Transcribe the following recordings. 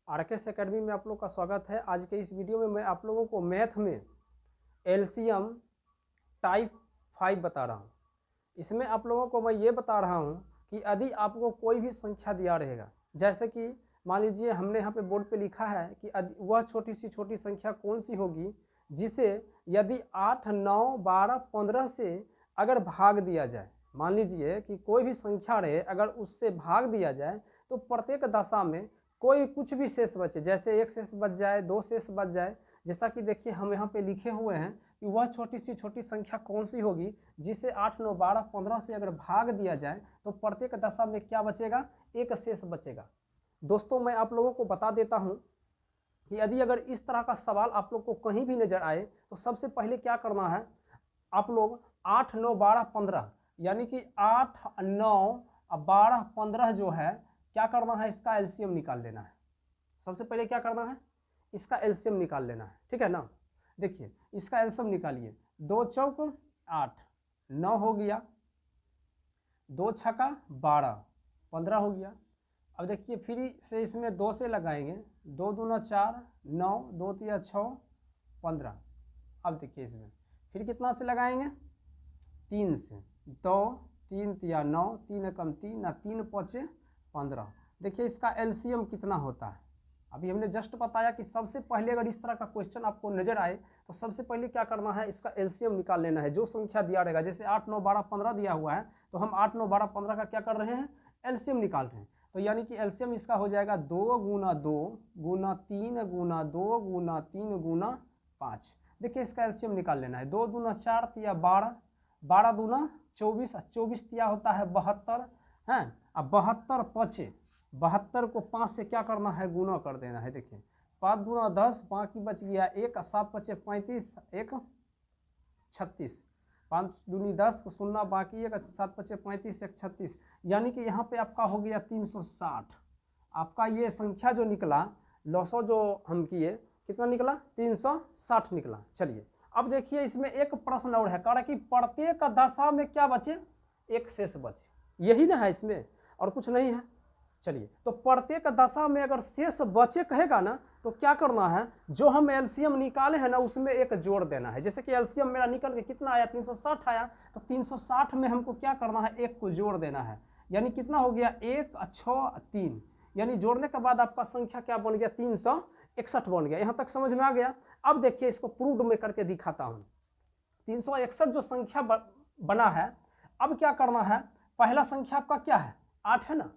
RKS academy में आप लोग का स्वागत है। आज के इस वीडियो में मैं आप लोगों को मैथ में एलसीएम टाइप 5 बता रहा हूँ। इसमें आप लोगों को मैं ये बता रहा हूँ कि यदि आपको कोई भी संख्या दिया रहेगा, जैसे कि मान लीजिए हमने यहाँ पे बोर्ड पे लिखा है कि वह छोटी सी छोटी संख्या कौन सी होगी जिसे यदि 8, 9, 12, 15 से अगर भाग दिया जाए। मान लीजिए कि कोई भी संख्या रहे, अगर उससे भाग दिया जाए तो प्रत्येक दशा में कोई कुछ भी शेष बचे, जैसे एक शेष बच जाए, दो शेष बच जाए। जैसा कि देखिए हम यहाँ पे लिखे हुए हैं कि वह छोटी सी छोटी संख्या कौन सी होगी जिसे 8, 9, 12, 15 से अगर भाग दिया जाए तो प्रत्येक दशा में क्या बचेगा, एक शेष बचेगा। दोस्तों मैं आप लोगों को बता देता हूँ कि यदि अगर इस तरह का सवाल आप लोग को कहीं भी नजर आए तो सबसे पहले क्या करना है, आप लोग 8, 9, 12, 15 यानी कि 8, 9, 12, 15 जो है क्या करना है, इसका एलसीएम निकाल लेना है। सबसे पहले क्या करना है, इसका एलसीएम निकाल लेना है, ठीक है ना। देखिए इसका एलसीएम निकालिए, 2 चौक 8, 9 हो गया, 2 छक्का 12, 15 हो गया। अब देखिए फिर से इसमें 2 से लगाएंगे, 2 दूना 4, 9, 2 तिया 6, 15। अब देखिए इसमें फिर कितना से लगाएंगे, 3 से, 2, 3 तिया 9, 3 कम 3, 3 5 15। देखिए इसका एलसीएम कितना होता है। अभी हमने जस्ट बताया कि सबसे पहले अगर इस तरह का क्वेश्चन आपको नजर आए तो सबसे पहले क्या करना है, इसका एलसीएम निकाल लेना है। जो संख्या दिया रहेगा, जैसे 8, 9, 12, 15 दिया हुआ है तो हम 8, 9, 12, 15 का क्या कर रहे हैं, एलसीएम निकाल रहे हैं। तो यानी कि एलसीएम इसका हो जाएगा 2 गुना 2 गुना 3 गुना 2 गुना 3 गुना 5। देखिए इसका एलसीएम निकाल लेना है। 2 दूना 4 तिया 12, 12 दूना 24, 24 तिया होता है 72 है। अब 72 पचे 72 को 5 से क्या करना है, गुना कर देना है। देखिए 5 दूना 10, बाकी बच गया 1, 7 पचे 35, 1 36, 5 दूनी 10, शून्य बाकी 1, 7 पचे 35, 1 36। यानी कि यहाँ पे आपका हो गया 360। आपका ये संख्या जो निकला, लॉसो जो हम किए, कितना निकला, 360 निकला। चलिए अब देखिए इसमें एक प्रश्न और है, कह रहा कि प्रत्येक दशा में क्या बचे, एक शेष बचे। यही ना है इसमें, और कुछ नहीं है। चलिए तो प्रत्येक दशा में अगर शेष बचे कहेगा ना तो क्या करना है, जो हम एलसीएम निकाले हैं ना उसमें एक जोड़ देना है। जैसे कि एलसीएम मेरा निकल के कितना आया, 360 आया, तो 360 में हमको क्या करना है, एक को जोड़ देना है। यानी कितना हो गया, 1, 6, 3। यानी जोड़ने के बाद आपका संख्या क्या बन गया, 361 बन गया। यहां तक समझ में आ गया। अब देखिए इसको प्रूव्ड में करके दिखाता हूं। 361 जो संख्या बना है, अब क्या करना है, पहला संख्या आपका क्या है, 8 है ना,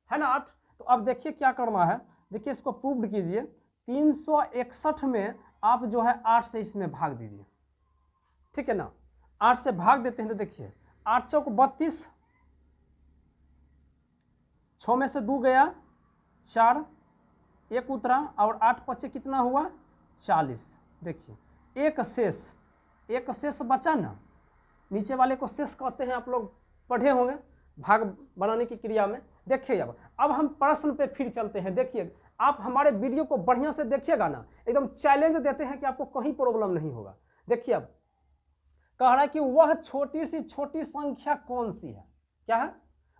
8। तो अब देखिए क्या करना है, देखिए इसको प्रूव्ड कीजिए। 361 में आप जो है 8 से इसमें भाग दीजिए, ठीक है ना। 8 से भाग देते हैं तो देखिए 8 चौक 32, 6 में से 2 गया 4, 1 उतरा, और 8 पचे कितना हुआ, 40। देखिए एक शेष बचा ना, नीचे वाले को शेष कहते हैं, आप लोग पढ़े होंगे भाग बनाने की क्रिया में। देखिए अब हम प्रश्न पे फिर चलते हैं। देखिए आप हमारे वीडियो को बढ़िया से देखिएगा ना, एकदम चैलेंज देते हैं कि आपको कहीं प्रॉब्लम नहीं होगा। देखिए अब कह रहा है कि वह छोटी सी छोटी संख्या कौन सी है, क्या है,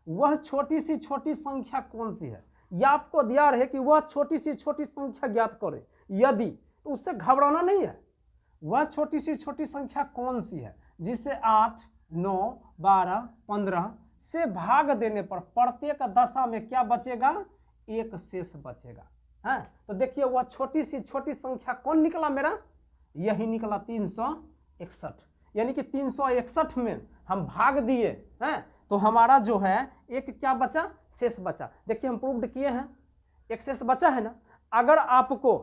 वह छोटी सी छोटी संख्या कौन सी है। यह आपको दिया रहे कि वह छोटी सी छोटी संख्या ज्ञात करे, यदि, तो उससे घबराना नहीं है। वह छोटी सी छोटी संख्या कौन सी है जिसे 8, 9, 12, 15 से भाग देने पर प्रत्येक दशा में क्या बचेगा, एक शेष बचेगा है। तो देखिए वह छोटी सी छोटी संख्या कौन निकला मेरा, यही निकला 361। यानी कि 361 में हम भाग दिए हैं तो हमारा जो है एक क्या बचा, शेष बचा। देखिए हम प्रूव्ड किए हैं, एक शेष बचा है ना। अगर आपको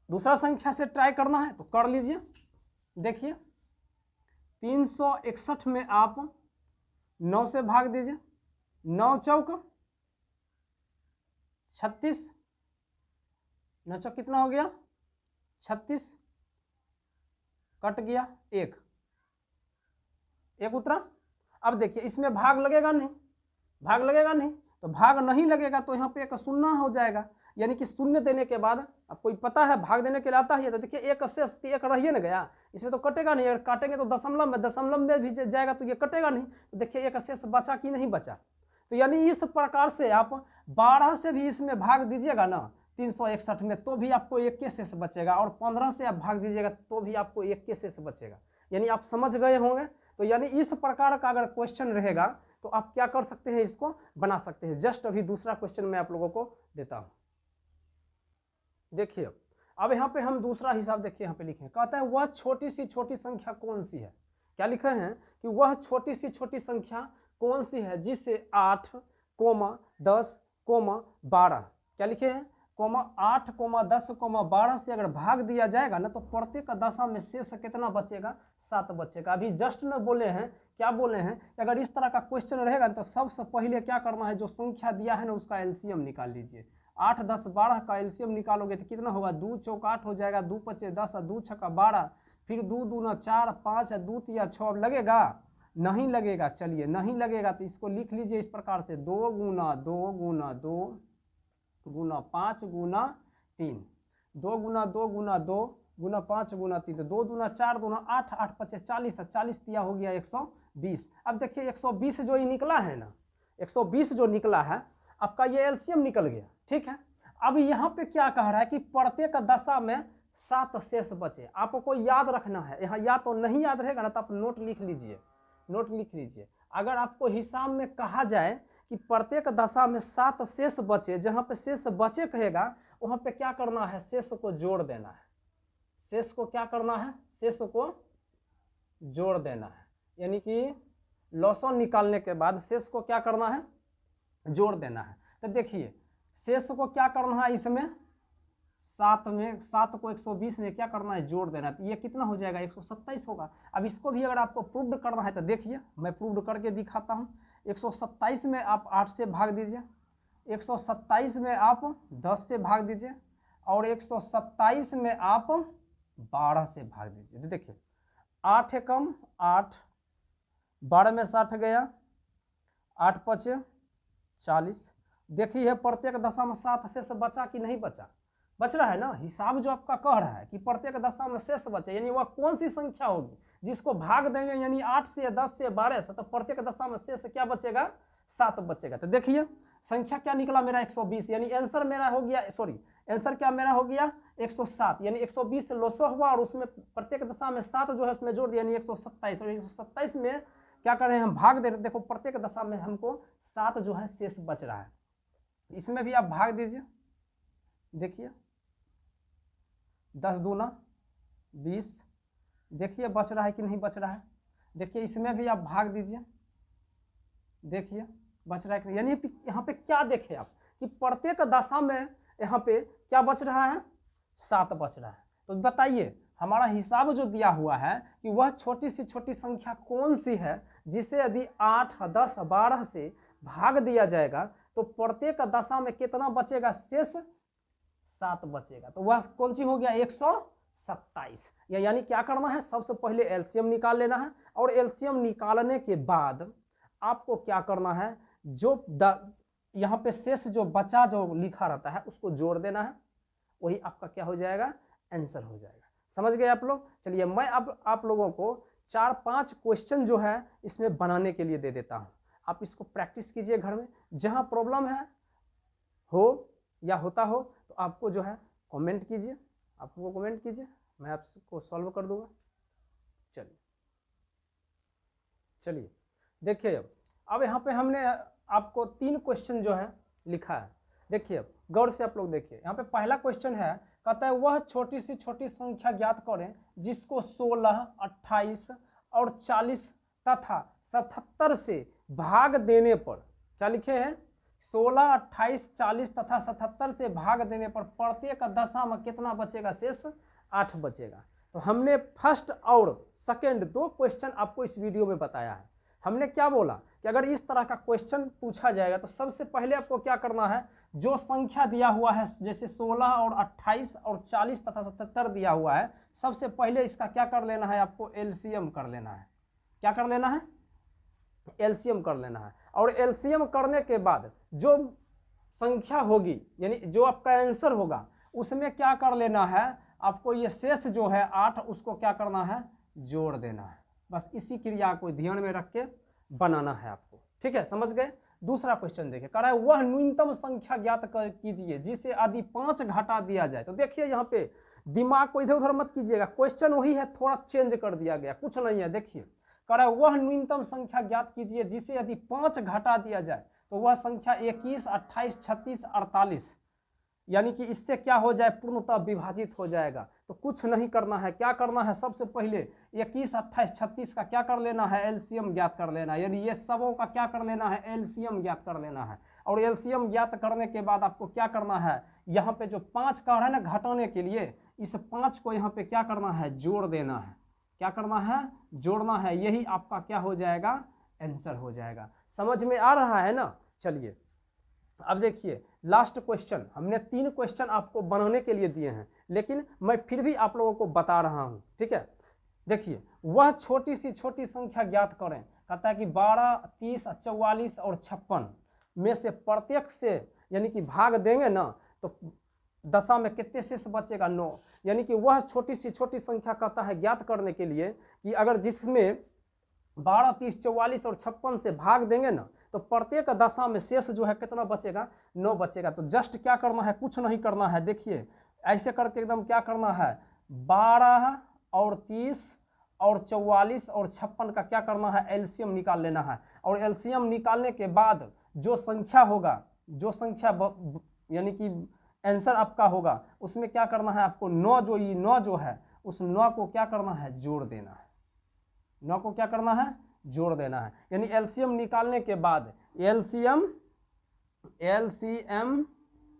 दूसरा संख्या से ट्राई करना है तो कर लीजिए। देखिए 361 में आप 9 से भाग दीजिए, 9 चौक 36, 9 चौक कितना हो गया, 36, कट गया 1 उतरा। अब देखिए इसमें भाग लगेगा नहीं, भाग लगेगा नहीं, तो भाग नहीं लगेगा तो यहाँ पे एक शून्य हो जाएगा। यानी कि शून्य देने के बाद, आपको पता है भाग देने के लिए आता है, तो देखिए एक शेष एक रहिए ना गया, इसमें तो कटेगा नहीं। अगर काटेंगे तो दशमलव में भी जाएगा तो ये कटेगा नहीं। तो देखिए एक शेष बचा कि नहीं बचा। तो यानी इस प्रकार से आप 12 से भी इसमें भाग दीजिएगा ना 361 में, तो भी आपको 1 के शेष बचेगा, और 15 से आप भाग दीजिएगा तो भी आपको 1 के शेष बचेगा। यानी आप समझ गए होंगे। तो यानी इस प्रकार का अगर क्वेश्चन रहेगा तो आप क्या कर सकते हैं, इसको बना सकते हैं। जस्ट अभी दूसरा क्वेश्चन मैं आप लोगों को देता हूं। देखिए अब यहाँ पे हम दूसरा हिसाब देखिए, यहाँ पे लिखे कहता है वह छोटी सी छोटी संख्या कौन सी है। क्या लिखे हैं कि वह छोटी सी छोटी संख्या कौन सी है जिससे 8, 10, 12, क्या लिखे हैं 8, 10, 12 से अगर भाग दिया जाएगा ना तो प्रत्येक दशा में शेष कितना बचेगा, 7 बचेगा। अभी जस्ट न बोले हैं, क्या बोले हैं कि अगर इस तरह का क्वेश्चन रहेगा तो सबसे पहले क्या करना है, जो संख्या दिया है ना उसका एलसीएम निकाल लीजिए। 8, 10, 12 का एलसीएम निकालोगे तो कितना होगा, 2 चौक 8 हो जाएगा, 2 पचे 10, 2 छक्का 12, फिर 2 दूना 4, 5, 2 तिया 6 लगेगा, नहीं लगेगा। चलिए नहीं लगेगा तो इसको लिख लीजिए इस प्रकार से, 2 गुना 2 गुना 2 गुना 5 गुना 3, 2 गुना 2 गुना 2 गुना 5 गुना 3, तो 2 दूना 4 दूना 8, 8 पचे 40, 40 तिया हो गया 120। अब देखिए 120 जो ये निकला है ना, 120 जो निकला है आपका ये एलसीएम निकल गया, ठीक है। अब यहाँ पे क्या कह रहा है कि प्रत्येक दशा में 7 शेष बचे। आपको याद रखना है, यहाँ या तो नहीं याद रहेगा ना तो आप नोट लिख लीजिए, नोट लिख लीजिए। अगर आपको हिसाब में कहा जाए कि प्रत्येक दशा में 7 शेष बचे, जहाँ पे शेष बचे कहेगा वहाँ पे क्या करना है, शेष को जोड़ देना है। शेष को क्या करना है, शेष को जोड़ देना है। यानी कि लॉसन निकालने के बाद शेष को क्या करना है, जोड़ देना है। तो देखिए शेष को क्या करना है, इसमें 7 को 120 में क्या करना है, जोड़ देना है। तो ये कितना हो जाएगा, 127 होगा। अब इसको भी अगर आपको प्रूव्ड करना है तो देखिए मैं प्रूव्ड करके दिखाता हूँ। 127 में आप 8 से भाग दीजिए, 127 में आप 10 से भाग दीजिए, और 127 में आप 12 से भाग दीजिए। तो देखिए 8 एकम 8, 12 में 60 गया, 8 पचे 40। देखिए प्रत्येक दशा में 7 शेष बचा कि नहीं बचा, बच रहा है ना। हिसाब जो आपका कह रहा है कि प्रत्येक दशा में शेष बचे, यानी वह कौन सी संख्या होगी जिसको भाग देंगे, यानी 8 से 10 से 12 से, तो प्रत्येक दशा में शेष क्या बचेगा, 7 बचेगा। तो देखिए संख्या क्या निकला मेरा 120, यानी आंसर मेरा हो गया, सॉरी आंसर क्या मेरा हो गया 107, यानी 120 से लोसो हुआ और उसमें प्रत्येक दशा में 7 जो है उसमें जोड़ दिया, यानी 127। और 127 में क्या कर रहे हैं हम, भाग दे रहे हैं। देखो प्रत्येक दशा में हमको 7 जो है शेष बच रहा है। इसमें भी आप भाग दीजिए, देखिए 10 दूना 20, देखिए बच रहा है कि नहीं बच रहा है। देखिए इसमें भी आप भाग दीजिए, देखिए बच रहा है कि नहीं। यानी यहाँ पे क्या देखें आप कि प्रत्येक दशा में यहाँ पे क्या बच रहा है, 7 बच रहा है। तो बताइए हमारा हिसाब जो दिया हुआ है कि वह छोटी सी छोटी संख्या कौन सी है जिसे यदि 8, 10, 12 से भाग दिया जाएगा तो प्रत्येक दशा में कितना बचेगा, शेष 7 बचेगा। तो वह कौन सी हो गया, 127। यानी क्या करना है, सबसे पहले एलसीएम निकाल लेना है, और एलसीएम निकालने के बाद आपको क्या करना है, जो यहाँ पे शेष जो बचा जो लिखा रहता है उसको जोड़ देना है, वही आपका क्या हो जाएगा, आंसर हो जाएगा। समझ गए आप लोग। चलिए मैं अब आप लोगों को 4-5 क्वेश्चन जो है इसमें बनाने के लिए दे देता हूँ। आप इसको प्रैक्टिस कीजिए घर में, जहाँ प्रॉब्लम है हो या होता हो तो आपको जो है कमेंट कीजिए, आपको कमेंट कीजिए, मैं आपको सॉल्व कर दूंगा। चलिए देखिए अब यहाँ पे हमने आपको 3 क्वेश्चन जो है लिखा है। देखिए गौर से आप लोग देखिए, यहाँ पे पहला क्वेश्चन है, कहता है वह छोटी सी छोटी संख्या ज्ञात करें जिसको 16, 28 और 40 तथा 77 से भाग देने पर, क्या लिखे हैं, 16, 28, 40 तथा 77 से भाग देने पर प्रत्येक दशा में कितना बचेगा, शेष 8 बचेगा। तो हमने फर्स्ट और सेकंड 2 क्वेश्चन आपको इस वीडियो में बताया है। हमने क्या बोला कि अगर इस तरह का क्वेश्चन पूछा जाएगा तो सबसे पहले आपको क्या करना है, जो संख्या दिया हुआ है जैसे 16 और 28 और 40 तथा 77 दिया हुआ है, सबसे पहले इसका क्या कर लेना है, आपको एलसीएम कर लेना है। क्या कर लेना है, एलसीएम कर लेना है। और एलसीएम करने के बाद जो संख्या होगी, यानी जो आपका आंसर होगा, उसमें क्या कर लेना है, आपको ये शेष जो है 8, उसको क्या करना है, जोड़ देना है। बस इसी क्रिया को ध्यान में रख के बनाना है आपको, ठीक है, समझ गए। दूसरा क्वेश्चन देखिए, कह रहा है वह न्यूनतम संख्या ज्ञात कीजिए जिसे यदि 5 घटा दिया जाए। तो देखिए यहाँ पे दिमाग को इधर उधर मत कीजिएगा, क्वेश्चन वही है, थोड़ा चेंज कर दिया गया, कुछ नहीं है। देखिए कह रहा है वह न्यूनतम संख्या ज्ञात कीजिए जिसे यदि 5 घटा दिया जाए, तो वह संख्या 21, 28, 36, 48, यानी कि इससे क्या हो जाए, पूर्णतः विभाजित हो जाएगा। तो कुछ नहीं करना है, क्या करना है, सबसे पहले 21, 28, 36 का क्या कर लेना है, एलसीएम ज्ञात कर लेना है, यानी ये सबों का क्या कर लेना है, एलसीएम ज्ञात कर लेना है। और एलसीएम ज्ञात करने के बाद आपको क्या करना है, यहाँ पे जो 5 का है ना घटाने के लिए, इस 5 को यहाँ पे क्या करना है, जोड़ देना है। क्या करना है, जोड़ना है, यही आपका क्या हो जाएगा, आंसर हो जाएगा। समझ में आ रहा है ना। चलिए अब देखिए लास्ट क्वेश्चन, हमने 3 क्वेश्चन आपको बनाने के लिए दिए हैं, लेकिन मैं फिर भी आप लोगों को बता रहा हूं, ठीक है। देखिए वह छोटी सी छोटी संख्या ज्ञात करें, कहता है कि 12, 30, 44 और 56 में से प्रत्येक से यानी कि भाग देंगे ना, तो दशा में कितने शेष बचेगा, 9। यानी कि वह छोटी सी छोटी संख्या कहता है ज्ञात करने के लिए कि अगर जिसमें 12, 30, 44 और 56 से भाग देंगे ना, तो प्रत्येक दशा में शेष जो है कितना बचेगा, 9 बचेगा। तो जस्ट क्या करना है, कुछ नहीं करना है, देखिए ऐसे करके एकदम क्या करना है, 12 और 30 और 44 और 56 का क्या करना है, एलसीएम निकाल लेना है। और एलसीएम निकालने के बाद जो संख्या होगा, जो संख्या यानी कि आंसर आपका होगा, उसमें क्या करना है आपको, 9 जो है उस 9 को क्या करना है, जोड़ देना है। 9 को क्या करना है, जोड़ देना है। यानी एलसीएम निकालने के बाद, एलसीएम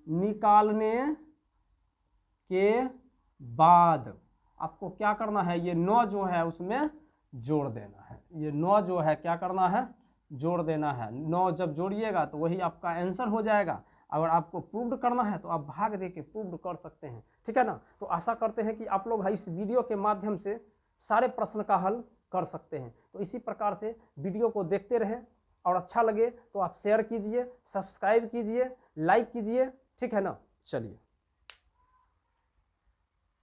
निकालने के बाद आपको क्या करना है, ये 9 जो है उसमें जोड़ देना है। ये 9 जो है क्या करना है, जोड़ देना है। 9 जब जोड़िएगा तो वही आपका आंसर हो जाएगा। अगर आपको प्रूव करना है तो आप भाग दे के प्रूव कर सकते हैं, ठीक है ना। तो आशा करते हैं कि आप लोग इस वीडियो के माध्यम से सारे प्रश्न का हल कर सकते हैं। तो इसी प्रकार से वीडियो को देखते रहें, और अच्छा लगे तो आप शेयर कीजिए, सब्सक्राइब कीजिए, लाइक कीजिए, ठीक है ना। चलिए।